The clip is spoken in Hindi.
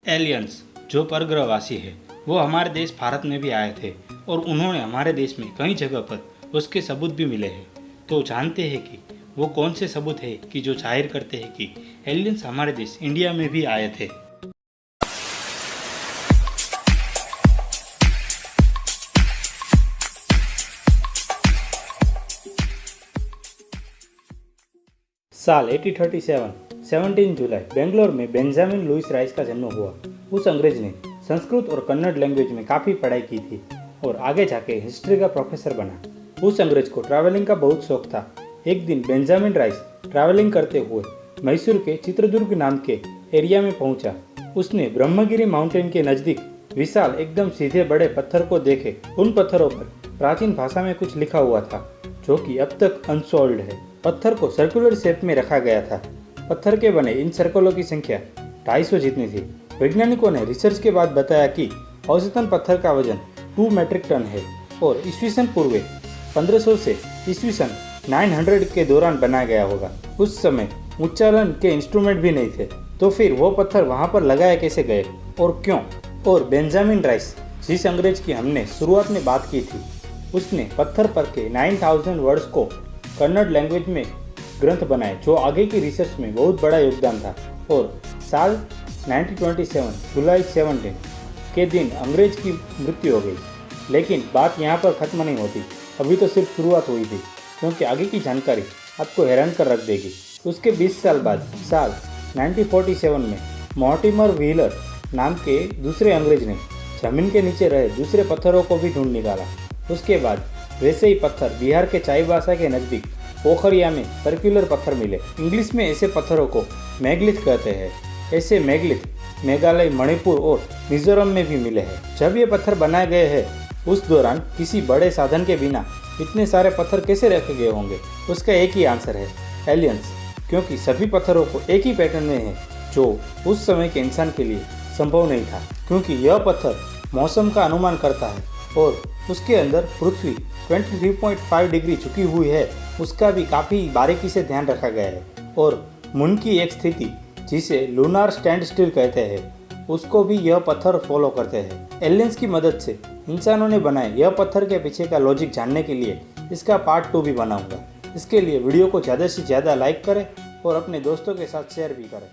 एलियंस जो परग्रहवासी है वो हमारे देश भारत में भी आए थे और उन्होंने हमारे देश में कई जगह पर उसके सबूत भी मिले हैं। तो जानते हैं कि वो कौन से सबूत है कि जो जाहिर करते हैं कि एलियंस हमारे देश इंडिया में भी आए थे। साल 1837 17 जुलाई बेंगलोर में बेंजामिन लुइस राइस का जन्म हुआ। उस अंग्रेज ने संस्कृत और कन्नड़ लैंग्वेज में काफ़ी पढ़ाई की थी और आगे जाके हिस्ट्री का प्रोफेसर बना। उस अंग्रेज को ट्रैवलिंग का बहुत शौक था। एक दिन बेंजामिन राइस ट्रैवलिंग करते हुए मैसूर के चित्रदुर्ग नाम के एरिया में पहुंचा। उसने ब्रह्मगिरी माउंटेन के नज़दीक विशाल एकदम सीधे बड़े पत्थर को देखे। उन पत्थरों पर प्राचीन भाषा में कुछ लिखा हुआ था जो कि अब तक अनसॉल्व्ड है। पत्थर को सर्कुलर शेप में रखा गया था। पत्थर के बने इन सर्कलों की संख्या 250 जितनी थी। वैज्ञानिकों ने रिसर्च के बाद बताया कि औसतन पत्थर का वजन 2 मेट्रिक टन है और ईस्वीसन पूर्व 1500 से ईस्वीसन 900 के दौरान बनाया गया होगा। उस समय उच्चारण के इंस्ट्रूमेंट भी नहीं थे, तो फिर वो पत्थर वहाँ पर लगाए कैसे गए और क्यों? और बेंजामिन राइस जिस अंग्रेज की हमने शुरुआत में बात की थी, उसने पत्थर पर के 9000 वर्ड्स को कन्नड़ लैंग्वेज में ग्रंथ बनाए जो आगे की रिसर्च में बहुत बड़ा योगदान था। और साल 1927 जुलाई 17 के दिन अंग्रेज की मृत्यु हो गई। लेकिन बात यहाँ पर ख़त्म नहीं होती, अभी तो सिर्फ शुरुआत हुई थी, क्योंकि आगे की जानकारी आपको हैरान कर रख देगी। उसके 20 साल बाद साल 1947 में मॉर्टिमर व्हीलर नाम के दूसरे अंग्रेज ने जमीन के नीचे रहे दूसरे पत्थरों को भी ढूंढ निकाला। उसके बाद वैसे ही पत्थर बिहार के चाईबासा के नज़दीक पोखरिया में सर्कुलर पत्थर मिले। इंग्लिश में ऐसे पत्थरों को मैग्लिथ कहते हैं। ऐसे मैग्लिथ मेघालय, मणिपुर और मिजोरम में भी मिले हैं। जब ये पत्थर बनाए गए हैं उस दौरान किसी बड़े साधन के बिना इतने सारे पत्थर कैसे रखे गए होंगे? उसका एक ही आंसर है, एलियंस। क्योंकि सभी पत्थरों को एक ही पैटर्न में है जो उस समय के इंसान के लिए संभव नहीं था, क्योंकि यह पत्थर मौसम का अनुमान करता है और उसके अंदर पृथ्वी 23.5 डिग्री झुकी हुई है, उसका भी काफ़ी बारीकी से ध्यान रखा गया है। और मून की एक स्थिति जिसे लूनार स्टैंड स्टिल कहते हैं, उसको भी यह पत्थर फॉलो करते हैं। एलियंस की मदद से इंसानों ने बनाए यह पत्थर के पीछे का लॉजिक जानने के लिए इसका पार्ट 2 भी बनाऊंगा। इसके लिए वीडियो को ज़्यादा से ज़्यादा लाइक करें और अपने दोस्तों के साथ शेयर भी करें।